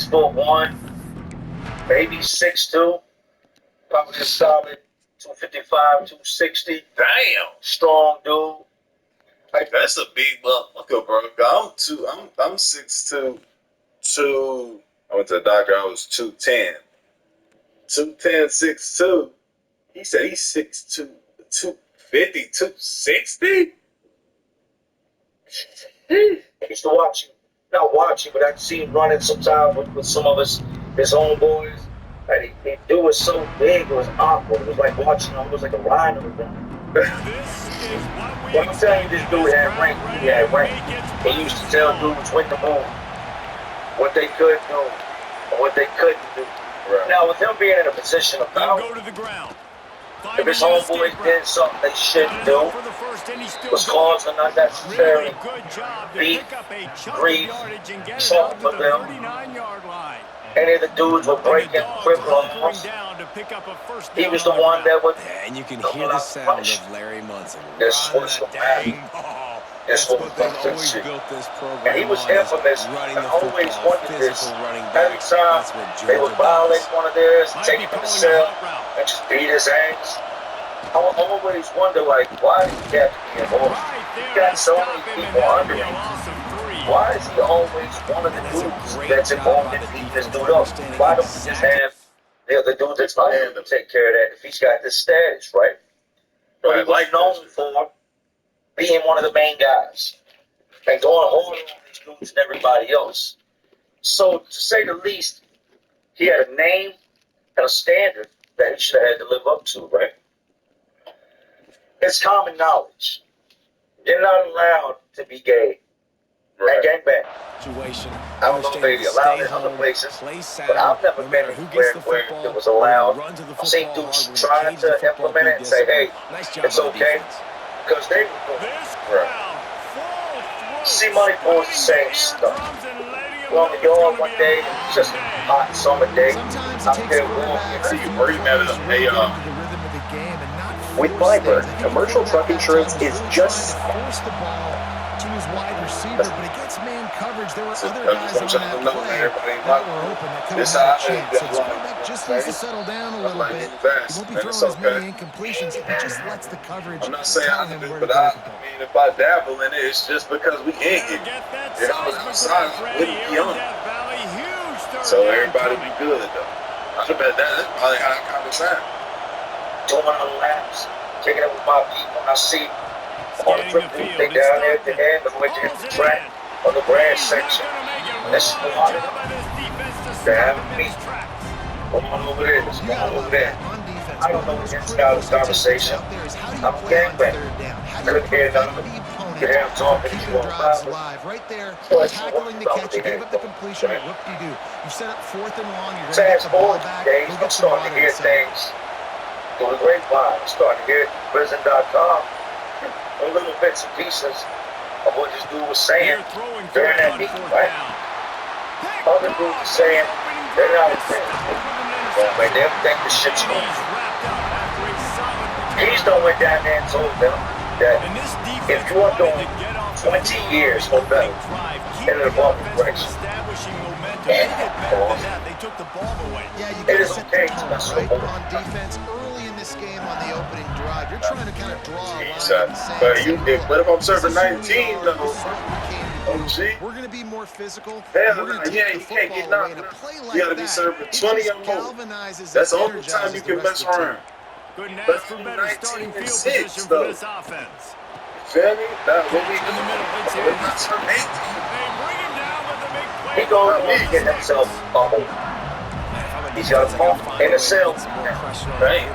6'1", maybe 6'2", probably a solid 255, 260. Damn. Strong dude. Like, that's a big motherfucker, bro. I'm 6'2", I went to the doctor, I was 210. 210, 6'2". He said he's 6'2", 250, 260? I used to watch him. Not watch him, but I'd see him running sometimes with some of his homeboys. And he do it so big, it was awkward. It was like watching him. It was like a rhino run. Well, I'm telling you, this dude had rank. He had rank. He used to tell dudes when to move, what they could do, and what they couldn't do. Right. Now, with him being in a position of power, if his homeboys did something they shouldn't do, was causing unnecessary beef, grief, trouble for them. Any of the dudes were breaking criminal laws. He was the one that would. And you can hear the sound of Larry Munson. This was the man. This was the shit. And he was infamous. I always wondered this. Every time they would violate one of theirs, take him to the cell, and just beat his ass. I would always wonder, like, why did he have to be involved? He got so many people under him. Why is he always one of the dudes that's involved in beating this dude up? Why don't we just have the other dude that's under him to take care of that if he's got this status, right? But he was known for being one of the main guys and going harder on these dudes than everybody else. So, to say the least, he had a name and a standard that he should have had to live up to, right? It's common knowledge. You're not allowed to be gay. Right. Gangbang. I don't know if they allow it in other places, but I've never been anywhere where it was allowed. I've seen dudes trying to implement it and say, hey, it's okay, because they were doing it. Right. See, money pulls the same stuff. We're on the yard one day, it's just a hot summer day. I'm there walking. You bring that up. Hey, with Blackbird, commercial truck insurance is just to his wide receiver, but against man coverage, there were other guys on that play that were open that could have had a chance. So the quarterback just needs to settle down a little bit. He won't be throwing as many incompletions. He just lets the coverage I'm not saying tell I him do, where but to I go. mean, if I dabble in it, it's just because we in here. You know, outside, we wouldn't be on it. So everybody be good, though. I bet that's probably how it kind of sound. Doing on laps, taking it with my people. I see on the trip, they down there at the end of which is the track on the grass section. This is a lot of them. They're having me. Come on over there. Let's go over there. I don't know what's inside this conversation. I'm a gangbanger. I couldn't hear none of them. You hear them talking to you on the right there, tackling the catch. You gave up the completion. Whoop-de-doo. You set up 4th and long. You're going to get the ball back. I'm starting to hear things through the grapevine. I'm starting to hear it prison.com. Little bits and pieces of what this dude was saying during that meeting, right? Other dudes are saying they're not a thing. But they think the shit's going. He's done went down there and told them that if you are doing 20 years or better in an above race, it is okay to mess with the ball. Defense early in this game on the opening drive. You're trying to kind of draw a line. But if I'm serving 19, though, we're going to be more physical. You can't get knocked. You got to be serving 20 or more. That's the only time you can mess around. Couldn't ask for better starting field position for this offense. Feel me? That's what we do. They bring him down with a big play. He goes to get himself bubbled. He's got a pump in the cell. Right?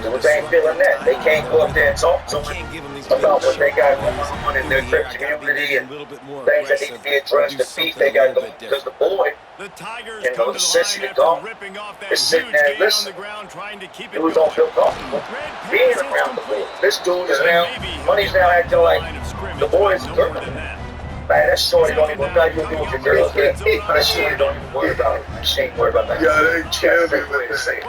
Dudes ain't feeling that. They can't go up there and talk to him about what they got going on in their trip community and things that need to be addressed, the beef they got going. Because the boy, you know, the sissy to go, is sitting there and listening. Dudes don't feel comfortable being around the boy. This dude is now, money's now acting like the boy is a girl. Man, that shorty don't even know you do with your girl. That shorty don't even worry about it. She ain't worried about that. Yeah, they can't be way to say it.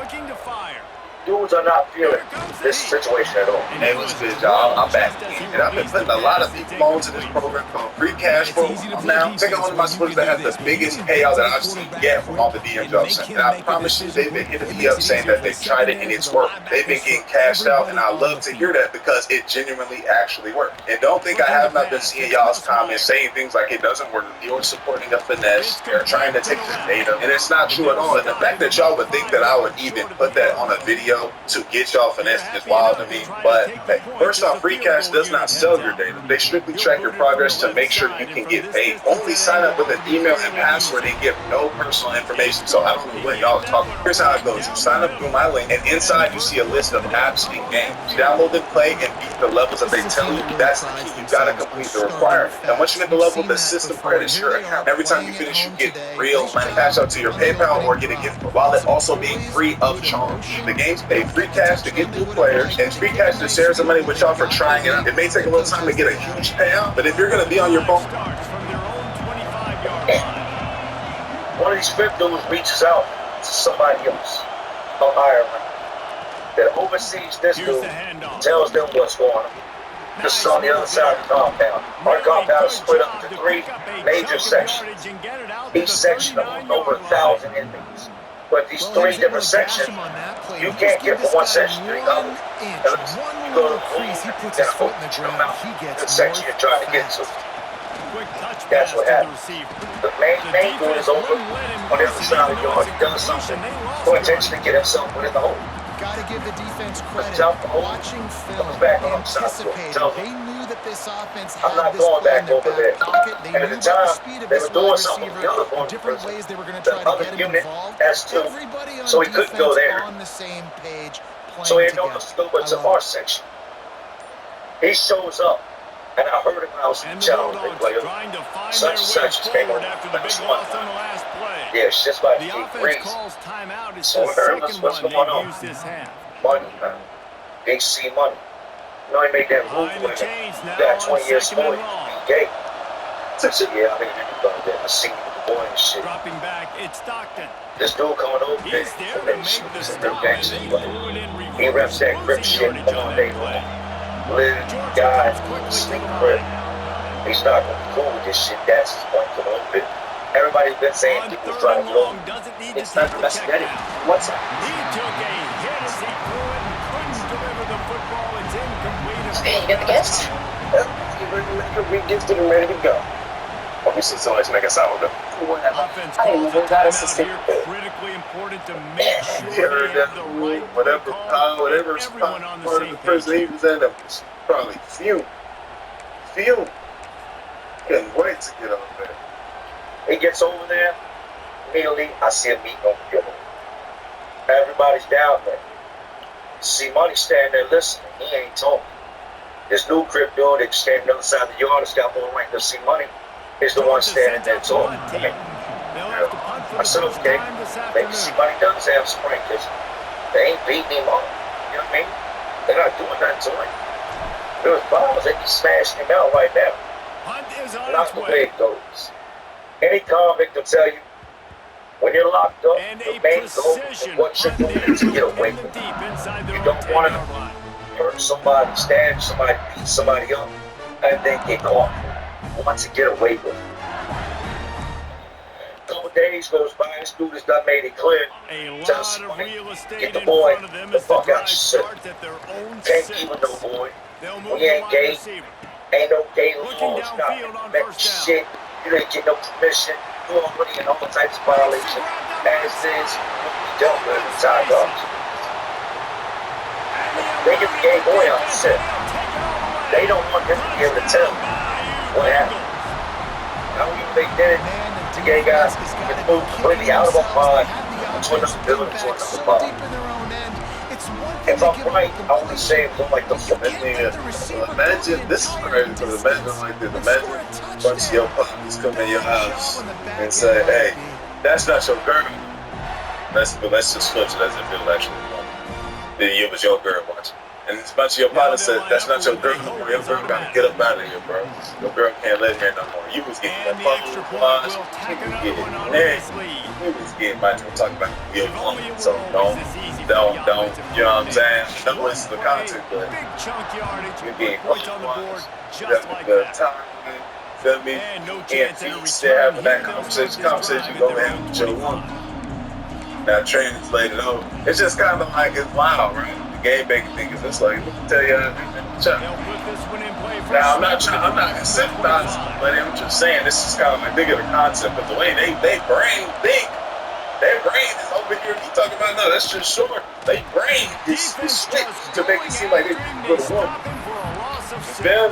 dudes are not feeling this situation at all. Hey, what's good, y'all? I'm back again, and I've been putting a lot of people onto this program called Free Cash for a while now. Check out one of my sports that has the biggest payout that I've seen yet from all the DMs y'all sent. And I promise you, they've been hitting me up saying that they've tried it and it's worked. They've been getting cashed out, and I love to hear that because it genuinely actually worked. And don't think I have not been seeing y'all's comments saying things like it doesn't work. You're supporting a finesse. They're trying to take this data, and it's not true at all. And the fact that y'all would think that I would even put that on a video to get y'all finessing is wild to me. But hey, first off, Free Cash does not sell your data. They strictly track your progress to make sure you can get paid. Only sign up with an email and password and give no personal information. So I don't know what y'all are talking about. Here's how it goes. You sign up through my link, and inside you see a list of apps and games. Download and play and beat the levels that they tell you. That's the key. You gotta complete the requirement. And once you get the level, the system credits your account. Every time you finish, you get real money. Cash out to your PayPal or get a gift card, while it also being free of charge. The games pay free cash to get new players, and free cash to share some money with y'all for trying it out. It may take a little time to get a huge payout, but if you're gonna be on your phone, one of these script dudes reaches out to somebody else, a Ireland, that oversees this dude, tells them what's going on. This is on the other side of the compound. Our compound is split up into 3 major sections. Each section of over 1,000 inmates. But these 3 different sections, you can't get from one section to the other. Unless you go to the pool and hope that you come out the section you're trying to get to. That's what happens. The main dude is over on the other side of the yard. He does something to intentionally get himself within the hole. Gotta give the defense credit. Watching film, anticipating. They knew that this offense had this play in their back pocket. They knew about the speed of this wide receiver, different ways they were going to try to get him involved. Everybody on defense on the same page, so he playing knows to go into our section. He shows up, and I heard him when I was in the channel. They play such and such came over last one. Yeah, it's just by 8 rings. So we heard what's going on. Money, man. AC money. You know, he made that move when he got 20 years for it. He gay. So I said, yeah, I mean, I seen him with the boy and shit. This dude coming over there, he's a real gangster. He reps that grip shit all day long. Live, die, sleep, grip. He's not going to be cool with this shit. That's his point to a little bit. Everybody's been saying people trying to go. It's not domestic. What's that? He took a hit as he threw it and couldn't deliver the football. It's incomplete. Okay, you get the gifts? We gifted him ready to go. obviously somebody's making sourdough. Offense I didn't calls even got a us a timeout stick. here. Critically important to make sure they have the right whatever call. whatever Everyone on the part of same the prison he was in, was probably few. Couldn't wait to get over there. He gets over there, immediately I see him meeting over here. Everybody's down there. See Money standing there listening. He ain't talking. This new crib dude that standing on the other side of the yard has got more rank than see Money is the one standing there talking. I said, okay, maybe see Money does have some rank because they ain't beating him up. You know what I mean? They're not doing nothing to him. If it was bombs, they'd be smashing him out right now. Not the way it goes. Any convict will tell you, when you're locked up, the main goal of what you're doing is to get away from it. You don't want to hurt somebody, stab somebody, beat somebody up, and then get caught. You want to get away with it. A couple days goes by, this dude has done made it clear. Tell somebody, get the boy the fuck out your shit. Can't keep with no boy. We ain't gay. Ain't no gay laws, nothing. Make shit. You didn't get no permission. You already in all types of violations. As this, we dealt with the time dogs. They get the gay boy on the set. They don't want him to be able to tell what happened. How even they did it, the gay guy gets moved completely out of a pod to another building, to another pod. If I'm right, I only say it from like the Imagine, this is crazy, because imagine like this, imagine a bunch of your partners come in your house and say, hey, that's not your girl. Let's just switch it as if it was actually one. Then it was your girl watching. And a bunch of your partners said, that's not your girl no more. Your girl gotta get up out of here, bro. Your girl can't live here no more. You was getting that fucking watch, you was getting married. we was getting money. We're talking about real money. So don't, you know what I'm saying? No waste of the content, but you're getting money. You have the time, feel me? And still having that conversation, go ahead with your woman. Now translated over. It's just kind of like it's wild, right? The game making niggas, it's like, let me tell you, now I'm not sympathizing, but I'm just saying this is kind of like bigger the concept of the way they brain think. Their brain is over here. You talking about no? That's just short. Their brain is switched to make it seem like they would have won. Then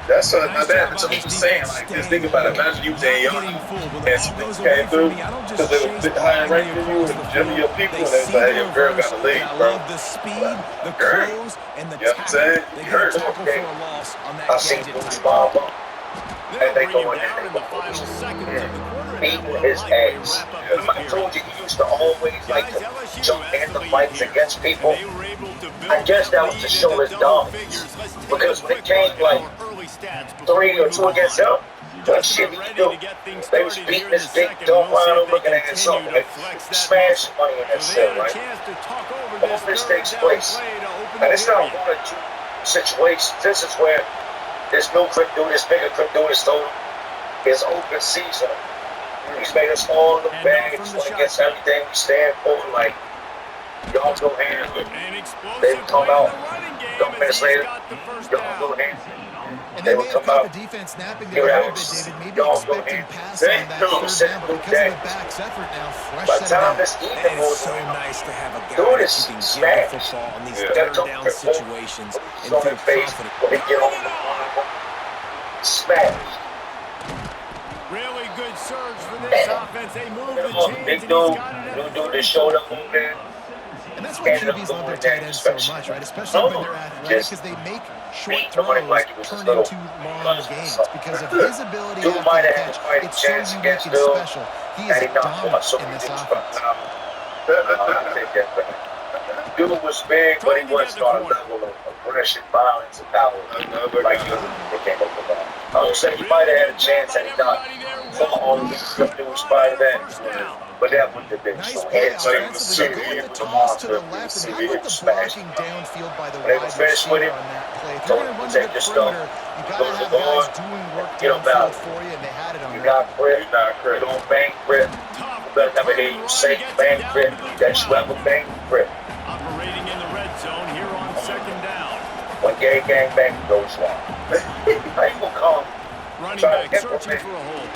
that's what my dad was just saying. Like, just think about it. Imagine you was in young and some things came through because they were higher ranked than you and Jimmy, your people, and they was like, hey, your girl got the lead, bro. The speed, the girl. close, and the You know what I'm saying? They You got heard to tackle okay. for a loss on that I seen gadget Bruce time. Bob and they go in there. Beating his ass. Remember I told you he used to always like to jump in the fights against people? I guess that was to show his dominance. Because when it came like 3 or 2 against him, what shit he could do? They was beating his big dumb around him, looking at it something. Like, smash money in that cell, right? All this takes place. And it's not 1 or 2 situations. This is where this new crip dude, this bigger crip dude is told his open season. He's made us all look bad. He's going against everything we stand for. Like, y'all go hands with they would come out. A couple minutes later, y'all go hands. And They would come out. The defense snapping Here there a it little bit, is. David. Maybe Y'all go expecting hands. pass They on that come third sit down, but through because of that. the back's effort now, fresh By the set time of this And evening it's was so nice to have a guy dude that is you can give the smashed. football in these Yeah. third down situations and on feel their face confident. when they get on the line. Smashed. Really good surge for this offense. They move the chains Big and dude, he's got it new at dude that showed up over there. And that's why QBs love their tight ends so much, right? Especially when they're athletic, because they make short throws turn into long gains. Because of his ability after the catch, it's so unique and special. He is dominant in this offense. Dude was big, but he wasn't on a level of aggression, violence, and power. Like they came up with that. I would say he might have had a chance had he not come on with the Spider-Man. But that wouldn't have been Nice so play head. So he was offensively. Going the toss to the left, and how about the blocking downfield by the They wide were finished with receiver it. on that play? If So you're going to run to take the your stuff. perimeter, you got Go to to have the guys board. doing work Get them downfield out. for you, and they had it on You that. got grip. You don't bang grip. You better never hear you say bang grip. That you ever bang grip. Operating in the red zone here on second down. When gang bang goes wrong. I ain't gonna come. Running Try to back get searching one, for a hole.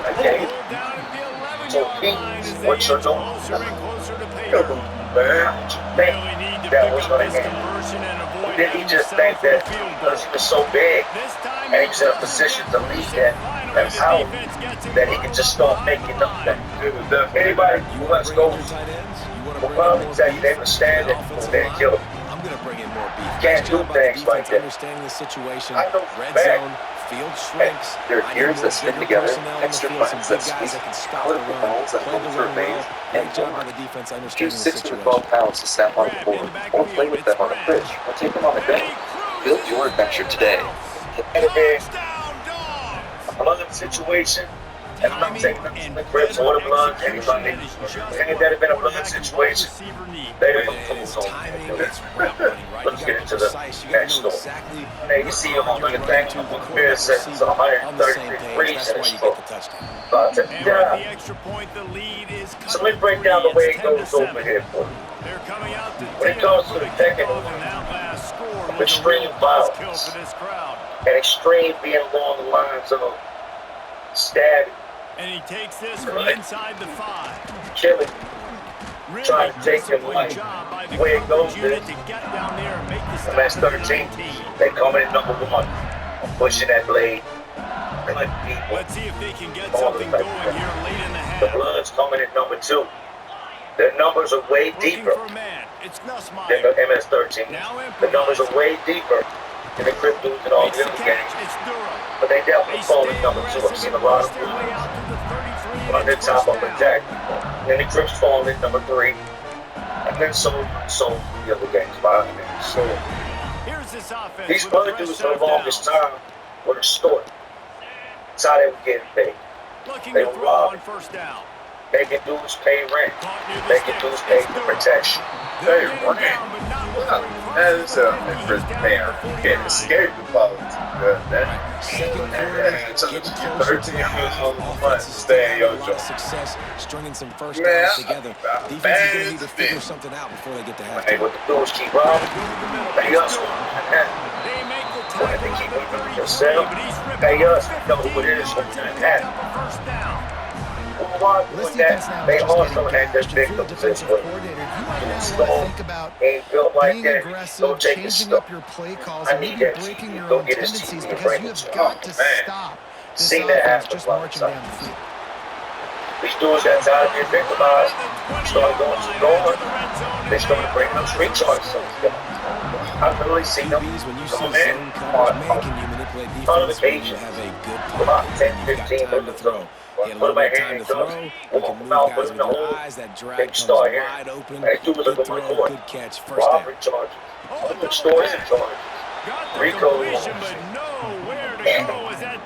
I can't. Hold down at the So 11-yard Pete, line as they what inch you're doing? closer and closer to pay Come dirt. on, man. Think Really need to that pick was up gonna this end. conversion and avoid Did he having to just settle think for a that field goal. because he was so big This time and he was in a doesn't position get to close, lead and that finally the power defense gets him that he could just start behind making the up line. things? Anybody who lets go Your tight ends? You want to will bring in probably more tell you beef they were to standing that over offensive there and line? kill him. I'm going to bring in more beef. Can't Nice do job by the things like defense that. understanding the situation. I know Red back. zone, field shrinks. There are I need gears more that spin bigger together, personnel on the extra field, some buttons big that guys squeeze that can stop the critical run, balls that play the monitor run well. veins, Great and job more. by the defense Choose understanding the 6 to situation. 12 pounds to snap on the Grab in board, the back or play field. with It's them on the Brad. fridge, or take them on the And day. he cruises Build your his adventure way to the today. house. Touchdown, Dogs! I love the situation. And I'm not taking them And to the grips or the blood, execution, anybody. that is just Anything what that had been a a blood quarterback and wide situation, receiver need. they didn't It's focus on timing, that. it's route running, right? Let's You get got to into be the precise. You got to next know story. exactly Now you what see him on you're the running thing. to. The The quarterback says it's receiver on the 130 same page. degrees That's in why his you stroke. get the touchdown. And with the extra point, the lead is cut So let me to break 3. down the way It's it 10 to goes 7. over here for you. They're coming out to When it tee comes up to for the the second kickoff, one, and that last score was extreme a real buzzkill violence. for this crowd. And extreme being along the lines of stabbing, And he takes this from inside the 5. killing, Really trying to take them disciplined money. job by the Where it goes coverage unit is, to get down there and make the stop that's at the 13. 19. They come in at number 1. I'm pushing that blade. Like people. Let's see if they can get All something the going time. here late in the The half. blood's coming at number 2. Their numbers are way Looking deeper for a man. It's than Nussmeier. the MS-13. Now The numbers are improvising. way deeper than the Cryptos and all Makes the the other catch. games. It's Durham. But they They definitely fall stay at number 2. I've aggressive seen and a lot force of their way blood out to the 33, on and the it's top first of the down. deck. And then the Crips fall at number 3. And then so the other games behind me. So Here's this offense these with blood fresh dudes set for of the longest downs. time were distorted. That's how they were getting paid. Looking They to were throw robbed. on first down. They can do is pay rent. They can do is pay for protection. Hey, rent. That is a there. Can't escape the politics. Second quarter, getting closer to the half. Offense is still having a lot of success, stringing some first downs together. Defense is going to need to figure something out before they get to Hey, halftime. what the do is keep running. Pay us. When they keep moving themselves, pay us. Know who it is. What's going to happen. While doing that, they also had their victims as well. Ain't built like that. Go take his stuff. I need that TV. Go get his TV and bring it to him. Got to stop this Seen that offense happen just a lot of marching down times. the field. These dudes got tired of being victimized. Started going to score. They started bringing up street charges. I've literally seen them QBs, when you see come in zone coverage, man, can you manipulate defense when you occasions. have a good About plan? 10, You got 15 time to minutes. throw. You had a Put little my bit of time hand to in throw. those. You Walk can them move out, guys put them with in the your hole. eyes. That drag They comes start here. wide open. They do it Good like a throw, record. good catch, first down. Robbery charges. Other stories and charges. Rico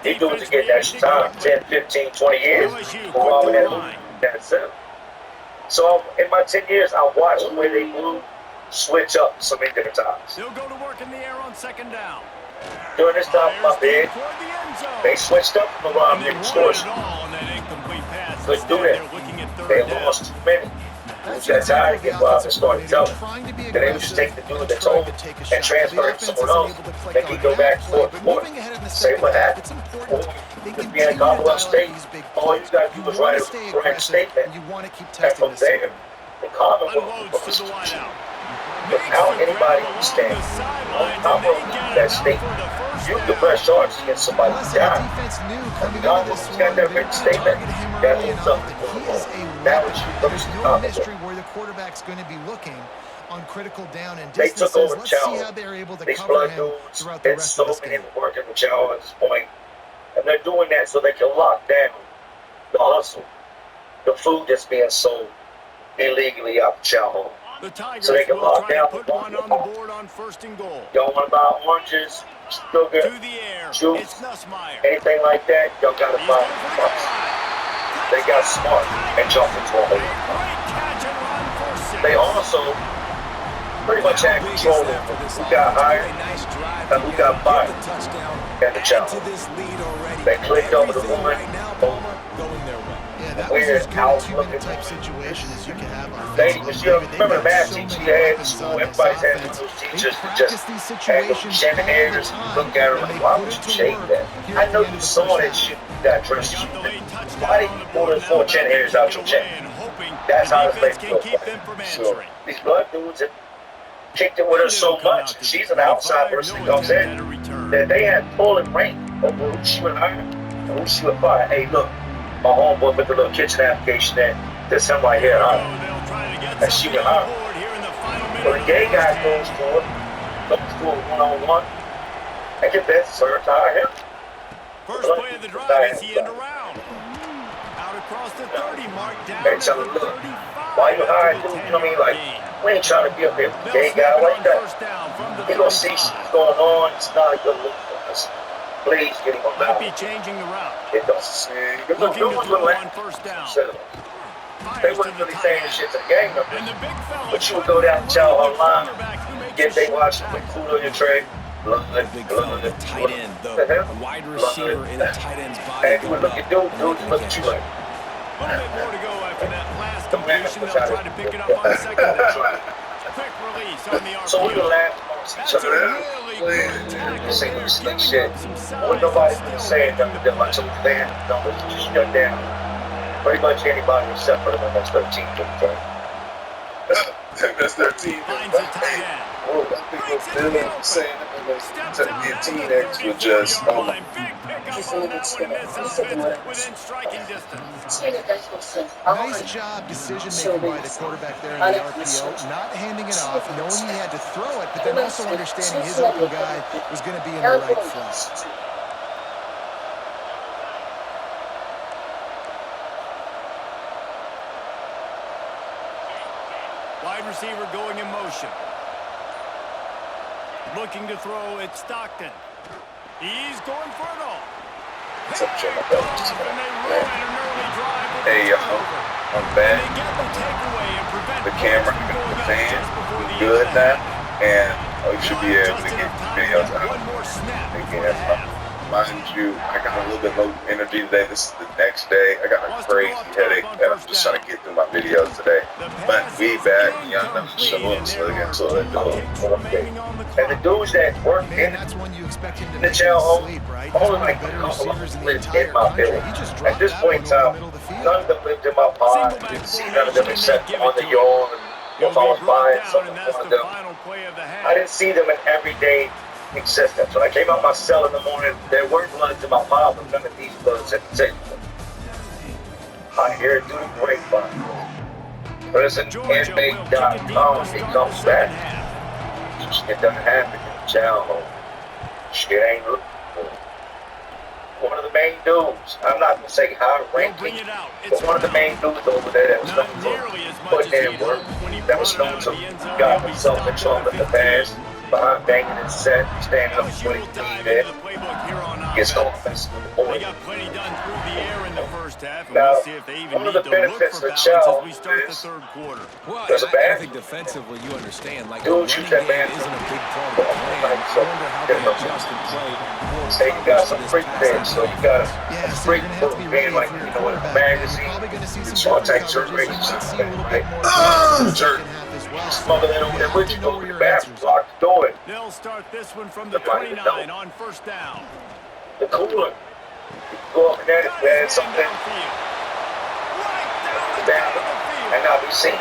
he do it to get extra time, 10, 15, 20 years for robbing that hoop. That's it. So in my 10 years, I watched the way they move, switch up so many different times. They'll go to work in the air on second down. During this time, my bid, they switched up from the robbery and scores. Couldn't do that. They lost too many. Who's got tired to get robbed and started telling. Then they would just take the dude that's old and transfer it to someone else. Then he go back for it. Say what happened. You could be in a Commonwealth state. All you got to do is write a statement. And from there, the Commonwealth was without anybody who stands on the Commonwealth that state, you can press charges against somebody who died. And the Commonwealth got that written statement. That means something. That was mystery where the quarterback's going to be looking on critical down and they distances. took over Let's see Chow. how they're able to These cover blood him dudes throughout the and rest so of this many game. working with Chow at this point. And they're doing that so they can lock down the hustle, the food that's being sold illegally out the Chow home. The Tigers So they can will lock try down to put the one on the board on first and goal. Y'all want to buy oranges, sugar, To the air. juice, It's Nussmeier. anything like that, y'all got to He's buy going for the goal it. line. They got smart and jumped into a A hole. great catch and run for 6. They also pretty much had control over who got hired and who got fired at the Chow. They clicked over the woman. Yeah, that was as good a two-minute type situation as you can have on They, offense. you remember math teachers you had in school, everybody's had those teachers that just had those shaving hairs. You look at her like, why would you shave that? I know you saw that shit when you got dressed. Why didn't you pull those 4 chin hairs out your chin? That's how this lady looked like. So these blood dudes have kicked it with her so much. She's an outside person that comes in that they had pulling rank over who she would hire and who she would fire. Hey, look, my homeboy put the little kitchen application in. This him right here, and she would hire. So the gay guy goes for it one-on-one, and get that served hire him. First play of the drive is the end around. Out across the 30 mark, down They at tell the her, look, 35. why you hiring dude? You know what I mean? Like, we ain't trying to be a big gay guy like that. He gonna see shit going on. It's not a good look for us. Please get him on Might be down. changing the route. It doesn't. Good Looking to ones throw would on first down. They wouldn't really say this shit to the game numbers. And the big fella But you would go down and tell online, get they watching with food on your tray. Blood, Big fella, the tight end, the wide receiver in a tight end's body. And you would look at dude, dude, look at you like, A little bit more to go after that last completion. They'll try to pick it up on second down. Quick release on the RPO. so we would laugh amongst each That's a other. really good tackle. Say no slick shit. When nobody was saying nothing to much of a fan, numbers just shut down. Pretty much anybody except for the MS 13 That's their team. Finds a tight end. Oh, I think what Dylan was saying to be a teenager was just, oh my. Big pickup on that one in this outfit within striking distance. Nice job decision-making by the quarterback there in the RPO, not handing it off, knowing he had to throw it, but then also understanding his open guy was going to be in the right front. Wide receiver going in motion. Looking to throw, it's Stockton. He's going for it all. What's up, Jim? And they ruin an early drive with Hey, a yo. turnover. on And that. they get the takeaway and prevent The camera points from got going the up fan. just before We the good end of the now. half. And we should be able Just to get enough time to videos get out. one more snap before Again, the half. mind you, I got a little bit low energy today. This is the next day. I got a Wants to go crazy up top headache, on and I'm first just trying down. to get through my videos today. The But pass we is back, y'all know the incomplete, show, and so there let's get are to it. 2 kicks remaining on the And the clock. dudes that work Man, in that's when you expect him to the make jail his home, sleep, right? He's only one of like the a better couple of receivers in them the lived entire in my country. village. He just At dropped this that point one in over the time, middle of the field. none of them lived in my pod. Single back Didn't see none of formation, them and they except give on it the to him. yawn. He'll If I be was brought buying down, something, and one that's of the them. final play of the I half. didn't see them in everyday existence. When I came out my cell in the morning, there were bloods in my pile, but none of these bloods had taken them. I hear it through the grapevine. Georgia will kick it deep PrisonInmate.com. to It start comes the second back. half. Shit doesn't happen in the jail home. Shit ain't looking good. One of the main dudes, I'm not gonna say high He'll bring ranking, it out. but It's one of the main dudes over there that was known not for nearly as much putting as in he'd work, hoped when he that brought was it known out of to the end zone. got He'll be himself in stopped at trouble the in the 15. past, behind banging his set, standing up for LSU what will he dive did, into the playbook here on gets offense. going messing with the They boy. got plenty done through the air in the first half, and Now, we'll see if they even one of need the to look benefits for of the balance as child we start the is third quarter. Well, there's and a I think bad defensively, you understand, like the dude shoot running that game man isn't a big part of for the plan. like I so wonder how they different. adjust and play more Say you coverage got to some this freak there, pass-heavy so you got offense. Yeah, a so freak you're going to have to book be being ready like, if you're you a know, in a quarterback, man. You're magazine, probably going to see some it's all different types of coverages. You races might out see a there, little right? bit more blitz in the Jerk. second half as well. So Smother that over you there have with to you, know go where to the your bathroom, answers are. lock the door. They'll start this one from the Somebody that 29 don't. on first down. The cooler, you go up in there, Got you his add man something downfield. Right down the down gut of the field. and not be seen.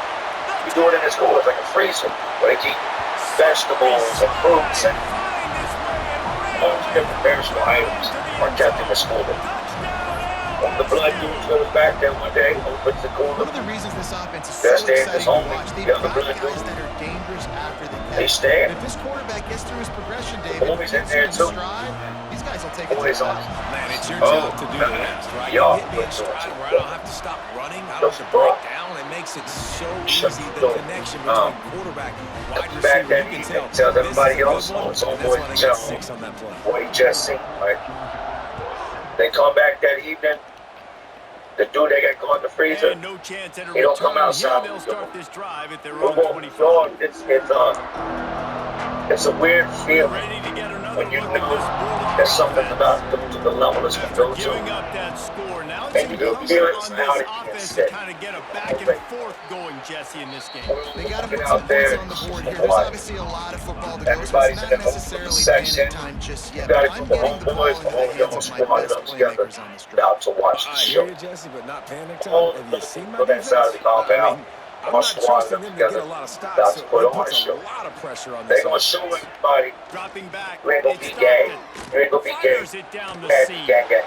You do it in the school, it's like a freezer where they keep vegetables and fruits and Find his way and all ran these away different from perishable the items into the are end kept in the zone. school. Touchdown, When the blood dudes goes back there one day, opens the cooler, One of the reasons this offense is so that's there, exciting this to homie, watch, they've the other got blood guys dude, that are dangerous after the they catch. stand. And if this quarterback gets through his progression, The David, boys in gets there it in too. stride, these guys will take it to Boys the on house. Man, it's your Oh, job to do the rest, right? You y'all hit me in put so much stride in where I the don't have to stop running. I the don't have to break fuck. down. It makes it so Shut easy, the the door. connection between quarterback, wide Back receiver. that You can evening, tell tells this is a everybody good else, one, oh, it's and on that's boy why they Joe. got 6 on that play. What he just seen, right? They come back that evening, the dude they got caught in the freezer, And no chance at a he don't come return here. outside They'll with the start this drive at their We're own going 25. it's a weird We're feeling ready to get another when you look know at this Bulldog that something's offense. about to go to the level it's going to After go giving to. up that score, now it's And you can incumbent feel it on now this that you can offense to stay. kind of get a back and forth going, Jesse, in this game. They got to Walking put some out points there, on the board just here. There's watch. obviously a lot of football to go, so Everybody's it's in not that open necessarily section. panic time just You yet. got But to I'm put the getting the ball homeboys, into the the whole hands young of my squad best up together, playmakers on this drive. out to watch the I show. hear you, Jesse, but not panic time. All Have the you seen my on that side of defense? the I compound, mean, I'm all not squads trusting up them to get together, a lot of stops, about so to put it on a puts a show. lot of pressure on They're this going to show offense. everybody Dropping back, you ain't going to it's be gay. Stockton. You ain't going to be gay. Fires it down the You ain't seam. gang gang.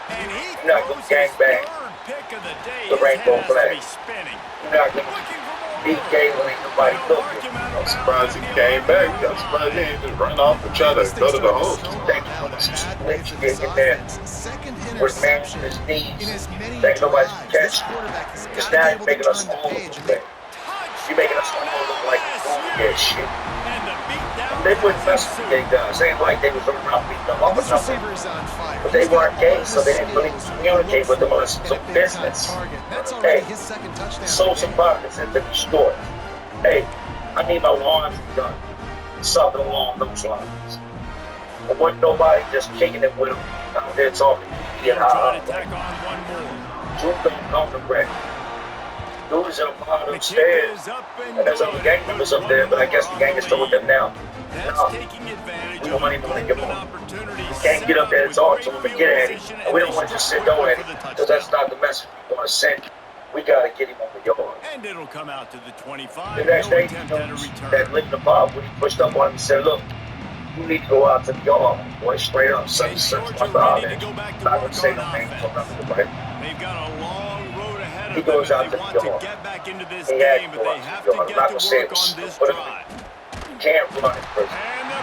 And he You're not going throws to gang his bang third pick of the day. the His head rainbow has to flag. be spinning. You're not going to Looking for more be room. gay when ain't nobody They'll mark looking. him out I'm of bounds surprised at he the came back. 11-yard I'm surprised he line. didn't just run off and try Man, to this thing go to the started to host. snowball now with a bad play Let for you this get there offense. Second with man interception on his in knees. as many Think nobody's drives. catch. This quarterback has Because got to now be you're able to making us turn the all page look and bad. make You're making us Touchdown all look like goofy ass LSU. shit. And the beatdown They wouldn't has mess with gay ensued. guys. It ain't like they was running around beating them up And or this nothing. receiver is on fire. But they He's got weren't all gay, the so they didn't really skills you communicate look with them for unless it was in a a big-time business. target. That's Hey, already his second touchdown. sold some products into the stores. Hey, I need my laundry done. Something along those lines. But wasn't nobody just kicking it with them out there talking to They'll and try how to tack on one more. truth don't come to wreck. Dudes are part The kick upstairs. is up and And there's good. other gang members up there, but I guess the gang is still with them now. That's No, taking advantage we of don't a even want to golden give them. opportunity. We can't get up there and talk to them and get at him. And we don't want to just sit down at him, because that's not the message we want to send. We got to get him on the yard. And it'll come out to the 25. The next No day, attempt at a dudes return. that lived in the pub, when he pushed up on him and said, look, you need to go out to the yard. Boy, straight up, And such Georgia my ready to go back to not work going to say on no names or offense. nothing, right? They've got a long road ahead He of them goes if out they to want the to yard. get back into this He had game, to but go they out have to the to yard. I'm get not to going to say it work was on this stupid. drive. You can't run it, Chris. And the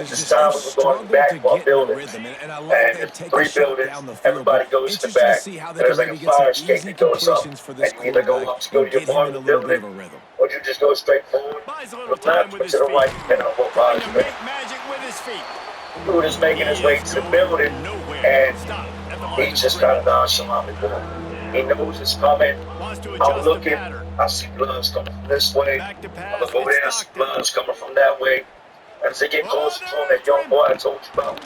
defenses this just time we were going struggle to back for get in a buildings, rhythm. And I like and that there's take a 3 shot buildings. down the field. Everybody But goes to the interesting to back. see how they There's can like a maybe get some fire escape easy that goes up, completions for this and you either go quarterback up to go to and your get him in part a of the little bit building, of a rhythm. or you just go straight forward, Buys a to little the time left, with or his to the feet. right, depending on what Trying fire to escape. make magic with his feet. Dude is making his way to the building, and Stop at the line he of just kind of scrimmage. nonchalantly walk. He knows it's coming. Wants to I'm adjust the looking. pattern. I see bloods coming from this way. Back to I'm pass. gonna go It's there. I see Stockton. bloods coming from that way. As they get Oh, closer to him, they're that young after him. boy I told you about,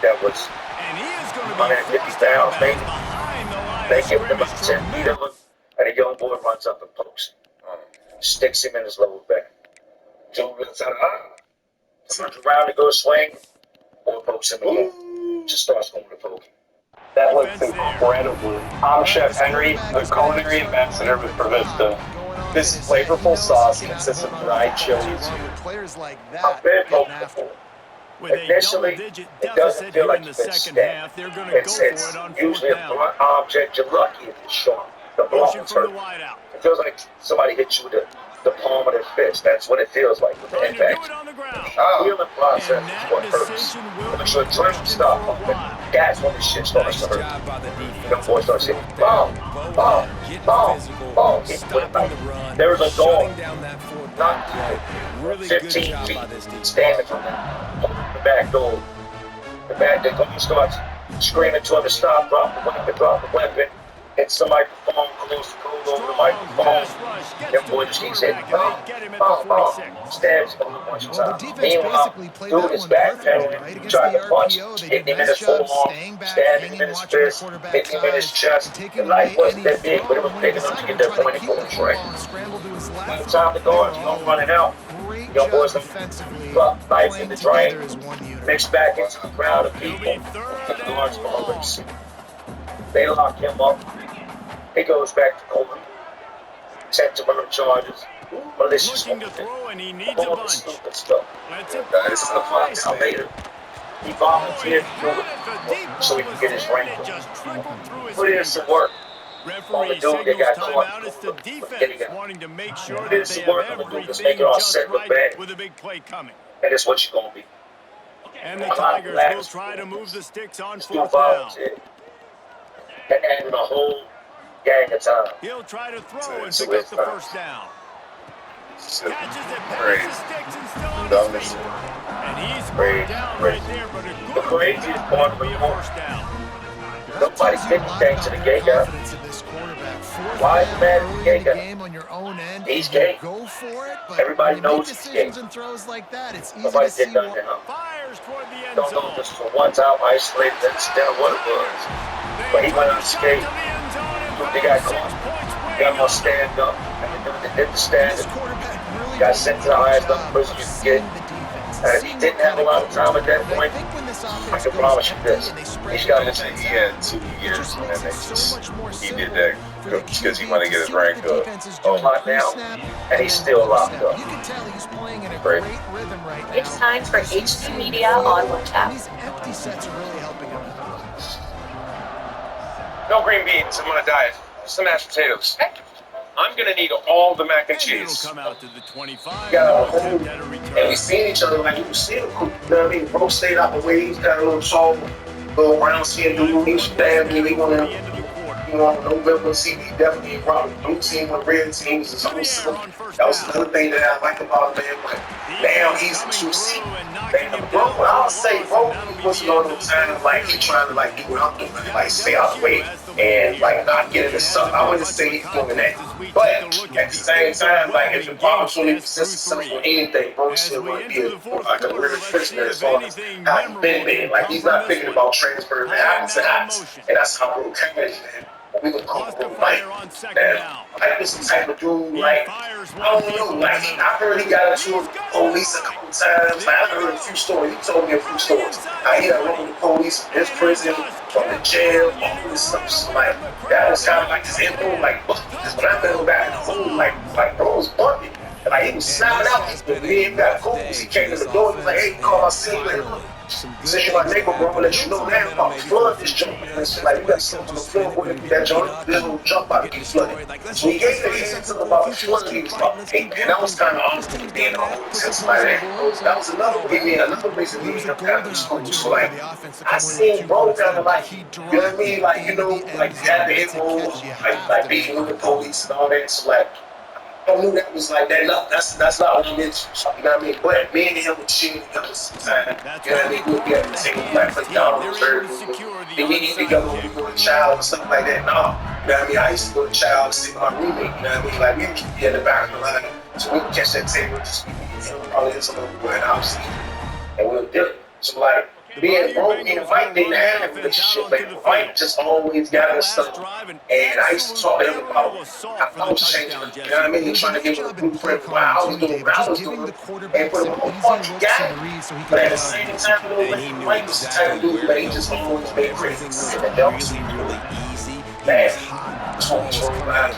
that was And he is going to be 150 forced out of pounds, bounds maybe. behind the line They of give him scrimmage. about 10 feet of him, and the young boy runs up and pokes him. Sticks him in his lower back. Two minutes out of turns around to go swing, or pokes him again. Just starts going to poke him. That looks incredible. I'm Chef Henry, the culinary ambassador with Provista. This flavorful sauce consists of dried chilies. I've been vocal. Initially, it doesn't feel like you've been stabbed. It's usually a blunt object. You're lucky if it's sharp. The blunt ones hurt. It feels like somebody hit you with the palm of their fist. That's what it feels like with the impact. The healing process is what hurts. When your adrenaline stops pumping, that's when the shit starts to hurt. Your boy starts hitting boom, boom, boom, boom. Hit you with a knife. There was a dog, not 15 feet, standing from the back door. The back door starts screaming to him to stop, drop the weapon. Hit somebody phone close to cool over the microphone. Them boy just keeps hitting boom, boom, boom. Stabs him a bunch of times. Meanwhile, dude is backpedaling, trying to punch, hitting him in his forearm, stabbing him in his fist, hitting him in his chest. The knife wasn't that big, but it was big enough to get that point and pull the train. By the time the guards go running out, young boys drop the knife in the drain, mixed back into the crowd of people, and the guards go over and see. They lock him up. He goes back to court. Set to murder charges. Malicious wounding. All the stupid stuff. This is the Fox later. He volunteered to do it so he can get his rank up. Put in some work on the dude that got caught. Put in some work on the dude that's making our set look bad. And that's what you're going to be. And the Tigers will try to move the sticks on fourth down. And adding a whole gang of time. He'll try to throw and pick up the first down. Catches it past the sticks and still on his feet. And he's brought down right there, but a good craziest part of the first down. Nobody did anything to the gay guy. Why is he mad at the gay guy? He's gay. Everybody knows he's gay. Nobody did nothing to him. Don't know if this was a one-time isolated incident or what it was. But he went unscathed. They got caught. Got him on stand up. And the dude that did the stand up got sent to the highest level prison you can get. And if he didn't have a lot of time at that point, I can promise you this. He's got to say he had 2 years, and they just, he did that because he wanted to get his rank up. Locked down, and he's still locked up. Great. It's time for HD Media on WhatsApp. No green beans. I'm on a diet. Some mashed potatoes. I'm gonna need all the mac and cheese. Come out to the 25. And we seen each other like you see him. You know what I mean? Bro stayed out the way. He's got a little tall, little round skin dude. He was bad. He wanted November CD definitely brought blue team with red teams and something. That was another thing that I like about him, man. But now he's a true C. Bro, I'll say, bro, he wasn't on no time like he trying to like do what I'm doing, like stay out the way and like not get into something. I wouldn't say he's doing that. But at the same time, like if the opportunity persists for anything, bro, he's still going to be like a real prisoner as far as how he's been. Like he's not thinking about transfer that happens. And that's how bro came in. We would call him Mike. Now, Mike was the type of dude, like, I don't know, like, I heard he got into the police a couple times. Like, I heard a few stories. He told me a few stories. How he got run with the police from his prison, from the jail, all this stuff. So, like, that was kind of like his info, like, because when I met him back in the room, like, bro was bumping. Like, he was snapping out people. He ain't got cool. He came to the door, he was like, hey, call my city, like, since you're my neighbor, bro, I'm gonna let you know now about the flood this jump. It's like, you got something on the floor, boy, that jump, this little jump out of get flooded. So he gave the answer about the flood, he was about 8, and that was kind of awesome, being a whole sense like that. That was another reason he ended up kind of school. So, like, I seen bro kind of like, you know what I mean? Like, you know, like, had the info, like beating with the police and all that. So, like, I knew that was like that. No, that's not what I'm into. You know what I mean? But me and him would chill together sometimes. You know what I mean? We'd be at the table, like down on the third. Then we get together when we go to child or something like that. No, you know what I mean? I used to go to child and sit with my roommate. You know what I mean? Like we would be in the back of the line, so we would catch that table, just probably in some little boy in the house, and we would do it. So like, me and Mike didn't have that relationship, but Mike just always got us stuff. And I used to talk to him about how I was changing, you know what I mean? Trying to give him a blueprint for what I was doing, what I was doing. And for the most part, he got it. But at the same time, you know, Mike was the type of dude that he just always made critics. And that was really easy. bad. That's what I'm talking about.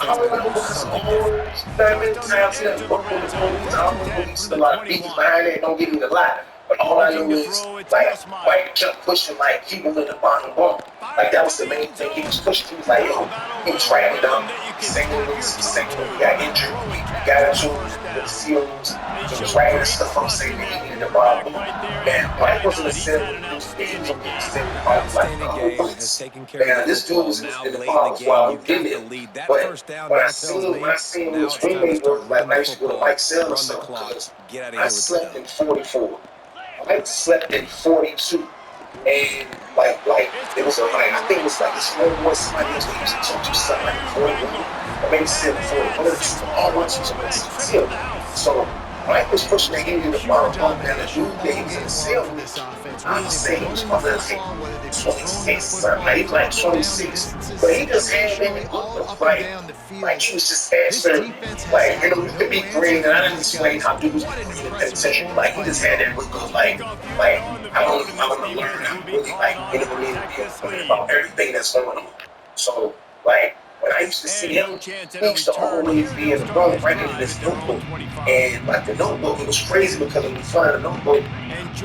I don't know because always, that many times he done worked with the police. I don't know if he's still a lot of beats behind it. Don't give me the lie. But all I know is, like, Mike kept pushing, like, people in the bottom bunk. Like, that was the main thing. He was pushing. He was like, yo, he was writing down. He's saying he got injured. He got into it with the SEALs. He was writing stuff up saying that he needed the bottom bunk. Man, Mike wasn't a SEAL. He was a SEAL. Man, this dude was in the bottom while he did it. But when I seen him, his roommate was like, I used to go to Mike's cell or something, because I slept in 44. I slept in 42, and like it was like I think it was like this homeboy, somebody else that used to talk to something like 41 or maybe 40. One of the two, all ones was in the seal. So Mike was pushing the heat in the bottom bunk down the dude that he was in the seal with. I was saying he was probably like 26 something, like he was like 26, but he just had me like he was just answering, like, you know, you could be green, and I didn't explain how dudes be green in penitentiary. Like, he just had that look of, like, I want to learn how to really, like, you know what I mean, about everything that's going on. So, like, when I used to see him, he used to always be in the room writing in this notebook. And, like, the notebook, it was crazy because when you find the notebook,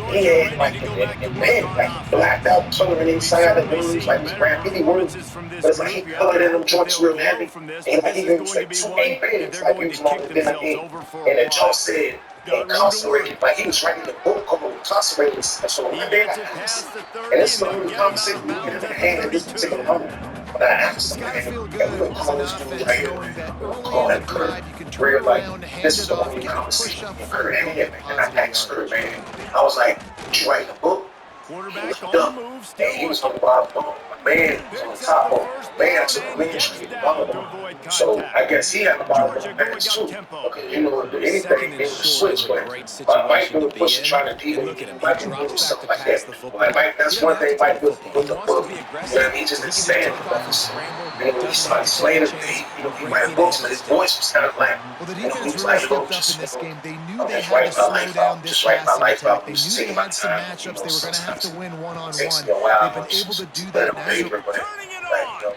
he had, like, in red, like, blacked out coloring inside the words, like, these graffiti words. But it's like he colored in them joints real heavy. And, like, even was like 2 8 pages, like, he was longer than I did. And the joint said, incarcerated, like, he was writing the book called Incarcerated. So one day I asked him, and this is the only conversation we had in this particular moment. But I asked him, man, and we're going to call this dude right here, we're going to call him Kurt. Where, like, this is the only conversation Kurt had. And I asked Kurt, man, I was like, did you write the book? He looked up, and he was on the bottom bunk. Man was on the top bunk. Man took the main street the bottom bunk. So I guess he had the bottom bunk pants too. Because, you know, anything, they would switch. But Mike would push and try to deal with it. Mike would do something like that. Like, Mike, that's one thing Mike would with the book. You know what I mean? He just didn't stand the books. You know, when he started explaining things, you know, he writing books, but his voice was kind of like, you know, he was like, oh, just, just write my life out. Just write my life out. Just taking my time. You know, sometimes it takes me a while. They've been able to do that as a turning it on.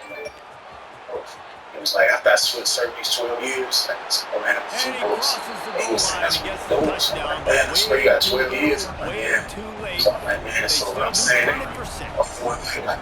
It was like after I served these 12 years, like, I'm gonna have a few books. And he was saying, that's what you're doing. So I'm like, man, that's where you got 12 years. I'm like, yeah. So I'm like, man, so what I'm saying, like,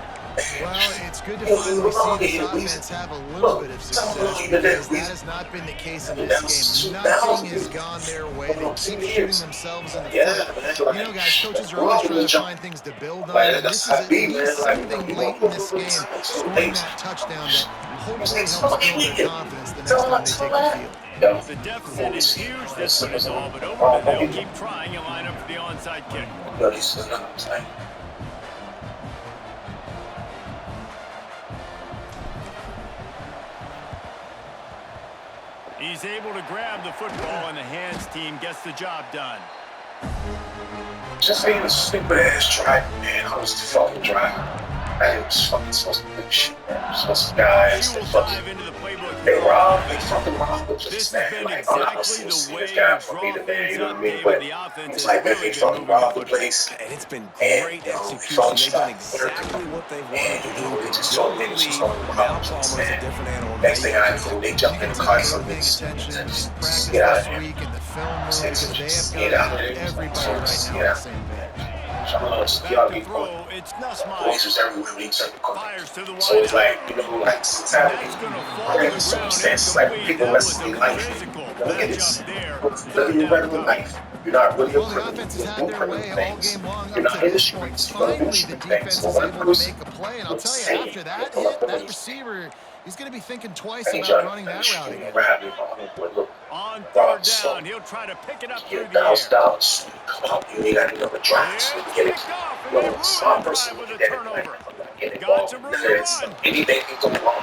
well, it's good to finally see this offense have a little bit of success, because that has not been the case in this game. Nothing has gone their way. They keep shooting themselves in the foot. You know, guys, coaches are always trying to find things to build on, and this is at least something late in this game, scoring that touchdown that hopefully helps build their confidence the next time they take the field. The deficit is huge this way, though, but over the hill, keep trying and line up for the onside kick. He's able to grab the football, and the hands team gets the job done. Just being a stupid ass driver, man. I was the fucking driver. I was fucking supposed to do shit, man. I was supposed to guys that fucking, they robbed, they fucking robbed the place, man. Like, I'm not supposed to see this guy for me today, you know what I mean? But it's like, man, they fucking robbed the place. And it's been great execution. They've done exactly what they wanted to do. They just told me this was going to rob the place, man. Next thing I know, they jumped in the car and said, just get out of here. Just get out of there. Just get out of there. Y'all be places everywhere when you turn the corner. So it's like, you know, like society, under circumstances, like people listen to life. Look at this. Living your regular life. You're not really a criminal. You're doing criminal things. You're not in the streets. You're going to do street things. So one person will say, that receiver, he's going to be thinking twice about running that route. On third down, he'll try to pick it up through the air. $1,000. Come on, you ain't got to know the drives. Get it. You know, a smart person will get it. I'm not getting involved. Anything can go wrong.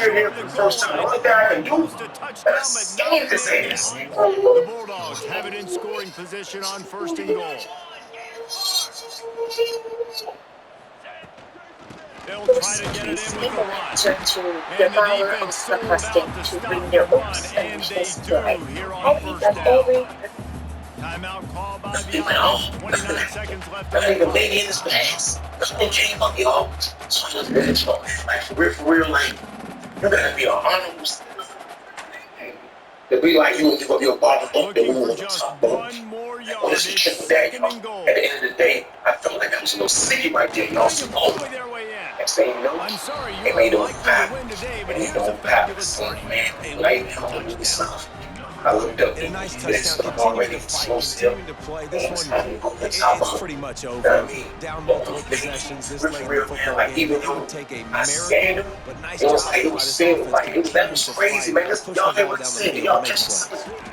player here for the first time. The only thing I can do is save his ass. The Bulldogs have it in scoring position on 1st and goal. They'll try to get it in with the run. Turn to the And the power of defense sold sarcastic out to to stop bring the their run, oops and and they wishes do to life. here I on think 1st that's down. every Timeout called by the offense. 29 seconds left on That the nigga clock. made in his pants. They came up, y'all. So I just really told you, like, for real, like, you gotta be an honorable to be like you gonna be a ball of dope, then we Looking for move on just top. Boom. one more Well, it's the yardage. triple that, 2nd y'all. and goal. At the end of the day, I felt like I was a little sicky right there, y'all. Letting So, them oh, play their way in. next thing you know, I'm sorry, they you're made them unlikely to pop. win today, but And they here's a don't pop the fabulous same play. man. A Like, late I'm gonna do touchdown. this stuff. I looked up And a and nice it's touchdown, already continuing to fight, explosive. continuing to play. This And it's one, not even going to top it's of pretty much it. You know over. what I mean? Down But multiple possessions this for late in the real, man, football like game. even It though would take a I scared miracle, him, but nice it was job like it by was this still offense like that continuing was to crazy, fight, man. This, push y'all the hear ball what he down the said? field, and Y'all make catch plays.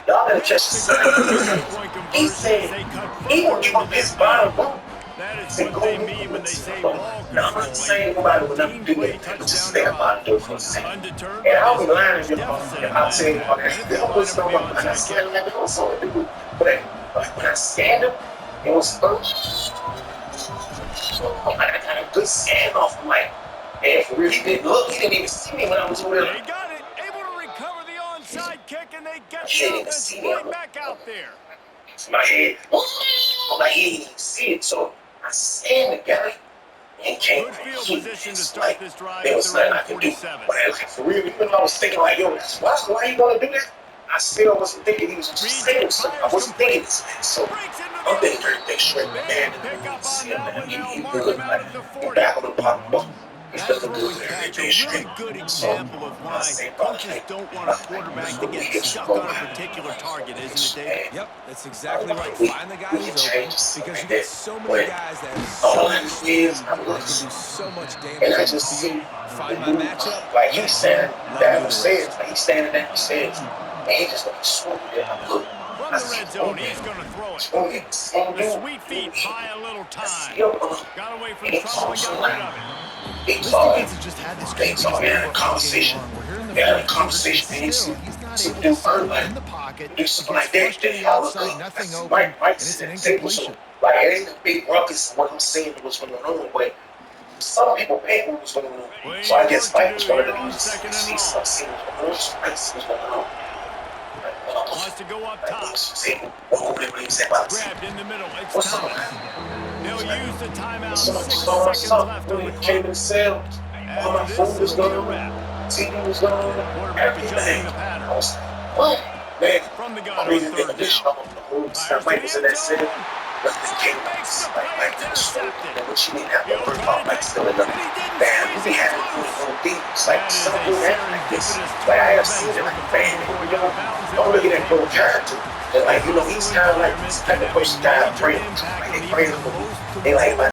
y'all didn't catch Minutes to go in the the two-point He conversion as said they cut he further will into drop this his lead. bottom bro. That is Say what go they ahead mean and when they let's say go. ball Now I'm not control, a saying nobody would never do 14-play that, but just touchdown think drive. about it though for a second. Undeterred And by I'll this be lying huge to y'all deficit if in I that tell you half. all Ready that. for the That was lineup for no the one I onside said kick. that also do. But when I scanned him, it was I got a good scan off him, like, and for real, he didn't look, he didn't even see me when I was over there. They got it, able to recover the onside kick, and they get He the didn't even offense see me. right back out there. My head, like he didn't even see it, so I scanned the guy. And came Good field he position to was start like, this drive there at was their nothing own I could do. 47. But like, for real, even though I was thinking like, yo, why you gonna do that? I still wasn't thinking he was just saying BJ something. I fires wasn't thinking complete. this, man. So Breaks into the I'm thinking open. everything straight, man. Big And pickup see on him, that man. one. They'll He mark good, him out like, at the he 40. back on the pocket. He's That looking throwing good, catch, a everything really straight. good So example of I why say, brother, coaches like, don't want a quarterback to get stuck on a particular target, isn't it, David? Yep, that's exactly right. Find the guy we who's can open change something because like you got that. so many But guys that have all so I much know is speed I that can do look. so much And damage I on the just field. see the Find my dude, matchup, like hit he's him, standing let him down do the the stairs, rest. like he's standing down the stairs, and he just like swoop it. I look, From I the see red zone, open, he's going to throw it. swoop it, same The dude, sweet feet buy a little I see time. him, Got away from and he trouble and talks got like, rid of it. he This defense has just had this they creeping his talking, way had a all game conversation, long. We're here in the they had a fourth quarter, and conversation, and he still said, he's not some able to dude settle like, in the pocket. do He something gets like that, flushed to then the y'all look outside, up. I nothing see open, Mike and it's an said, table, so, incompletion. like, it ain't a big ruckus, what I'm saying was going on, but some people paid what was going on. So Plenty I of guess work to Mike do was one of here the on dudes second and see long. some scene was going on. So Mike was going on. Wants to go up top. What he said about Grabbed in the middle. It's what's up, Thomas. man? They'll use the timeout. What's 6 up? What's seconds up? left on When the he came clock. to the cell, all After my this, food was it'll be a gone, wrap. TV was gone, Quarterback adjusting everything. the pattern. I was like, what? Man, From the gun I'm on reading the third condition down. of the whole Fires stuff. to Mike the was in end that city. zone. Nothing Oh, came he out. makes the play. Like It's that story. intercepted. But she didn't have no He'll first try off, to like take still in off, the and he didn't man, we squeeze be it. It's having good loose. little things. Like That is some a dude act like this. serendipitous Like I turn of have seen events it with like the man, fumble going you out know, of bounds. They'll don't look at that retain little possession. character. And A like, you know, he's hostile kind of like environment this can type of have a person guy I major pray. impact Like on they even pray the for me. most They like controlled